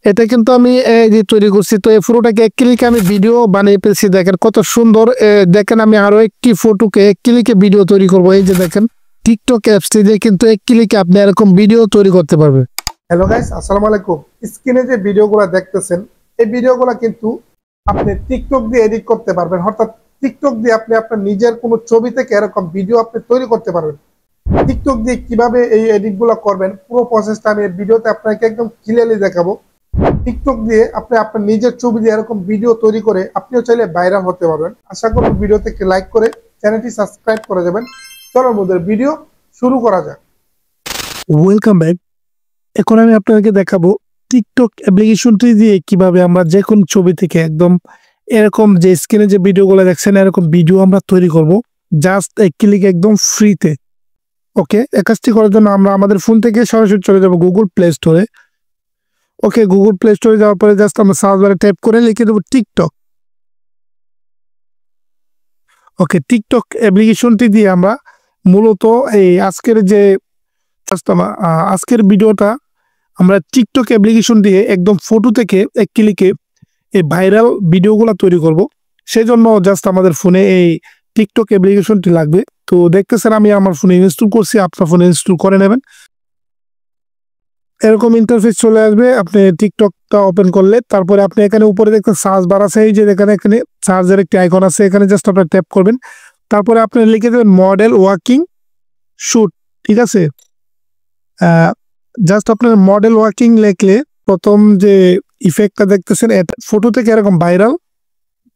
এটা কিন্তু আমি এই যে তৈরি করছি। তো এই পুরোটাকে এক ক্লিকে আমি ভিডিও বানিয়ে ফেলছি। দেখেন কত সুন্দর। দেখেন আমি আরো একটি ফটোকে এক ক্লিকে ভিডিও তৈরি করব। এই যে দেখেন টিকটক অ্যাপসটি দিয়ে কিন্তু এক ক্লিকে আপনি এরকম ভিডিও তৈরি করতে পারবেন। হ্যালো গাইস, আসসালামু আলাইকুম। স্ক্রিনে যে ভিডিওগুলো দেখতেছেন, এই ভিডিওগুলো কিন্তু আপনি টিকটক দিয়ে এডিট করতে পারবেন। অর্থাৎ টিকটক দিয়ে আপনি আপনার নিজের কোনো ছবি থেকে এরকম ভিডিও আপনি তৈরি করতে পারবেন। টিকটক দিয়ে কিভাবে এই এডিটগুলো করবেন পুরো প্রসেসটা আমি এই ভিডিওতে আপনাকে একদম ক্লিয়ারলি দেখাবো। টিকটক দিয়ে আপনি আপনার নিজের ছবি দিয়ে এরকম ভিডিও তৈরি করে আপনিও চাইলে ভাইরাল হতে পারবেন। আশা করি ভিডিওতে একটি লাইক করে চ্যানেলটি সাবস্ক্রাইব করে যাবেন। চলো আমাদের ভিডিও শুরু করা যাক। Welcome back. এখন আমি আপনাদেরকে দেখাবো টিকটক অ্যাপ্লিকেশনটি দিয়ে কিভাবে আমরা যে কোনো ছবি থেকে একদম এরকম যে স্ক্রিনে যে ভিডিওগুলো দেখছেন এরকম ভিডিও আমরা তৈরি করব জাস্ট এক ক্লিক একদম ফ্রিতে। ওকে, এই কাজটি করার জন্য আমরা আমাদের ফোন থেকে সরাসরি চলে যাব গুগল প্লে স্টোরে। ওকে, গুগল প্লে স্টোরে যাওয়ার পরে জাস্ট আমরা সার্চ বারে টাইপ করে লিখে দেবো টিকটক। ওকে, টিকটক অ্যাপ্লিকেশনটি দিয়ে আমরা মূলত এই আজকের ভিডিওটা আমরা টিকটক অ্যাপ্লিকেশন দিয়ে একদম ফটো থেকে এক ক্লিকে এই ভাইরাল ভিডিওগুলো তৈরি করব। সেই জন্য জাস্ট আমাদের ফোনে এই টিকটক অ্যাপ্লিকেশনটি লাগবে। তো দেখতেছেন আমি আমার ফোনে ইনস্টল করছি, আপনার ফোনে ইনস্টল করে নেবেন। এরকম ইন্টারফেস চলে আসবে। আপনি টিকটকটা ওপেন করলে তারপরে আপনি এখানে উপরে দেখতে সার্চ বার আছে, এই যে এখানে সার্চের একটি আইকন আছে, এখানে জাস্ট আপনি ট্যাপ করবেন। তারপরে আপনি লিখে দেবেন মডেল ওয়ার্কিং শুট। ঠিক আছে, জাস্ট আপনার মডেল ওয়ার্কিং লিখলে প্রথম যে ইফেক্টটা দেখতেছেন ফটো থেকে এরকম ভাইরাল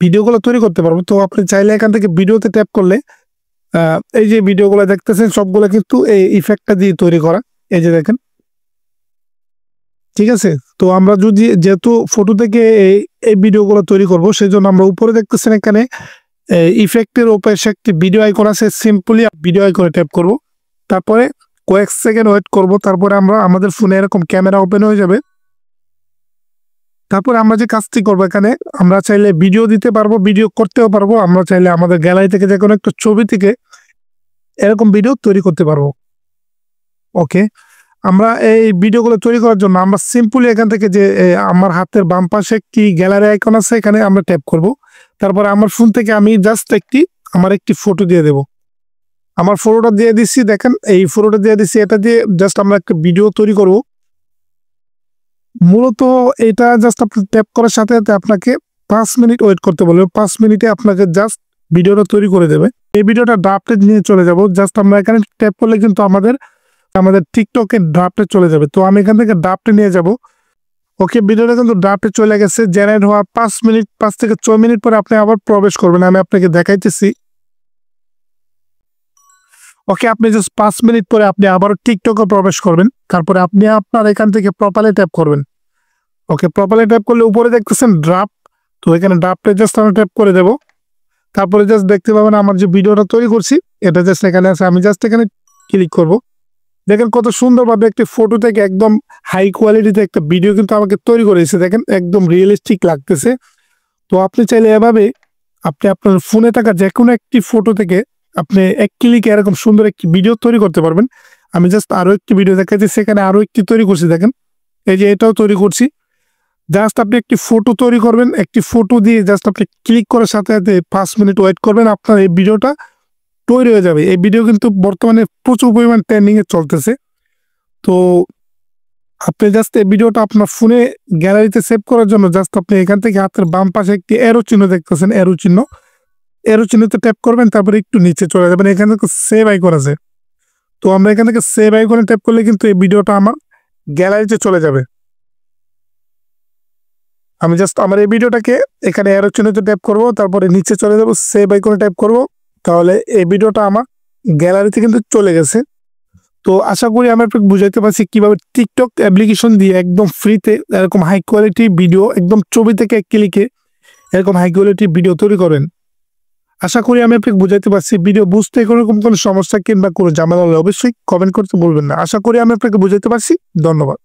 ভিডিওগুলো তৈরি করতে পারবো। তো আপনি চাইলে এখান থেকে ভিডিওতে ট্যাপ করলে এই যে ভিডিওগুলো দেখতেছেন সবগুলো কিন্তু এই ইফেক্টটা দিয়ে তৈরি করা। এই যে দেখেন, ঠিক আছে। তো আমরা যেহেতু ফটো থেকে এই ভিডিওগুলো তৈরি করব, সেই জন্য আমরা উপরে দেখতেছেন এখানে ইফেক্টের উপরে একটি ভিডিও আইকন আছে। সিম্পলি ভিডিও আইকনে ট্যাপ করব, তারপরে কয়েক সেকেন্ড ওয়েট করব, তারপরে আমরা আমাদের ফোনে এরকম ক্যামেরা ওপেন হয়ে যাবে। তারপরে আমরা যে কাজটি করবো, এখানে আমরা চাইলে ভিডিও দিতে পারবো, ভিডিও করতেও পারবো। আমরা চাইলে আমাদের গ্যালারি থেকে যে কোনো একটা ছবি থেকে এরকম ভিডিও তৈরি করতে পারবো। ওকে, আমরা এই ভিডিওগুলো তৈরি করার জন্য আমরা সিম্পলি এখান থেকে যে আমার হাতের বাম পাশে একটি গ্যালারি আইকন আছে, এখানে আমরা ট্যাপ করব। তারপরে আমার ফোন থেকে আমি জাস্ট আমার একটি ফটো দিয়ে দেব। আমার ফটোটা দিয়ে দিচ্ছি, দেখেন এই ফটোটা দিয়ে দিচ্ছি। এটা দিয়ে জাস্ট আমরা একটা ভিডিও তৈরি করব। মূলত এটা জাস্ট আপনি ট্যাপ করার সাথে সাথে আপনাকে 5 মিনিট ওয়েট করতে বলবে। 5 মিনিটে আপনাকে জাস্ট ভিডিওটা তৈরি করে দেবে। এই ভিডিওটা ড্রাফটে নিয়ে চলে যাব। জাস্ট আমরা এখানে ট্যাপ করলে কিন্তু আমাদের টিকটকের ড্রাফটে চলে যাবে। তো আমি এখান থেকে ড্রাফটে নিয়ে যাব। ওকে, ভিডিওটা কিন্তু ড্রাফটে চলে গেছে। জেনারেট হওয়ার 5 থেকে 6 মিনিট পরে আপনি আবার প্রবেশ করবেন। আমি আপনাকে দেখাইতেছি। ওকে, আপনি জাস্ট 5 মিনিট পরে আপনি আবারও টিকটকে প্রবেশ করবেন। তারপরে আপনি আপনার এখান থেকে প্রোফাইলে ট্যাপ করবেন। ওকে, প্রোফাইলে ট্যাপ করলে উপরে দেখতেছেন ড্রাফট। তো এখানে ড্রাফটে জাস্ট আমি ট্যাপ করে দেব। তারপরে জাস্ট দেখতে পাবেন আমার যে ভিডিওটা তৈরি করছি এটা জাস্ট এখানে আছে। আমি জাস্ট এখানে ক্লিক করব। দেখেন কত সুন্দরভাবে একটি ফটো থেকে একদম হাই কোয়ালিটিতে একটা ভিডিও কিন্তু আমাকে তৈরি করেছে। দেখেন একদম রিয়েলিস্টিক লাগতেছে। তো আপনি চাইলে এভাবে আপনি আপনার ফোনে থাকা যে কোনো একটি ফটো থেকে আপনি এক ক্লিকে এরকম সুন্দর একটি ভিডিও তৈরি করতে পারবেন। আমি জাস্ট আরো একটি ভিডিও দেখাচ্ছি, সেখানে আরো একটি তৈরি করছি। দেখেন এই যে এটাও তৈরি করছি। জাস্ট আপনি একটি ফটো তৈরি করবেন, একটি ফটো দিয়ে জাস্ট আপনি ক্লিক করার সাথে সাথে 5 মিনিট ওয়েট করবেন, আপনার এই ভিডিওটা তৈরি হয়ে যাবে। এই ভিডিও কিন্তু বর্তমানে প্রচুর পরিমাণ ট্রেন্ডিং এ চলতেছে। তো আপনি জাস্ট এই ভিডিওটা আপনার ফোনে গ্যালারিতে সেভ করার জন্য জাস্ট আপনি এখান থেকে হাতের বাম পাশে একটি এরো চিহ্ন দেখতেছেন, এরো চিহ্নতে ট্যাপ করবেন। তারপরে একটু নিচে চলে যাবেন, এখান থেকে সেভ আইকন আছে। তো আমরা এখান থেকে সেভ আইকনে ট্যাপ করলে কিন্তু এই ভিডিওটা আমার গ্যালারিতে চলে যাবে। আমি জাস্ট আমার এই ভিডিওটাকে এখানে এরো চিহ্নতে ট্যাপ করব, তারপরে নিচে চলে যাব, সেভ আইকনে ট্যাপ করব। তাহলে এই ভিডিওটা আমার গ্যালারিতে কিন্তু চলে গেছে। তো আশা করি আমি আপনাকে বুঝাইতে পারছি কিভাবে টিকটক অ্যাপ্লিকেশন দিয়ে একদম ফ্রিতে এরকম হাই কোয়ালিটি ভিডিও একদম ছবি থেকে এক ক্লিকে এরকম হাই কোয়ালিটি ভিডিও তৈরি করেন। আশা করি আমি আপনাকে বুঝাইতে পারছি। ভিডিও বুঝতে কোনোরকম কোনো সমস্যা কিংবা কোনো ঝামেলা হলে অবশ্যই কমেন্ট করতে বলবেন না। আশা করি আমি আপনাকে বুঝাইতে পারছি। ধন্যবাদ।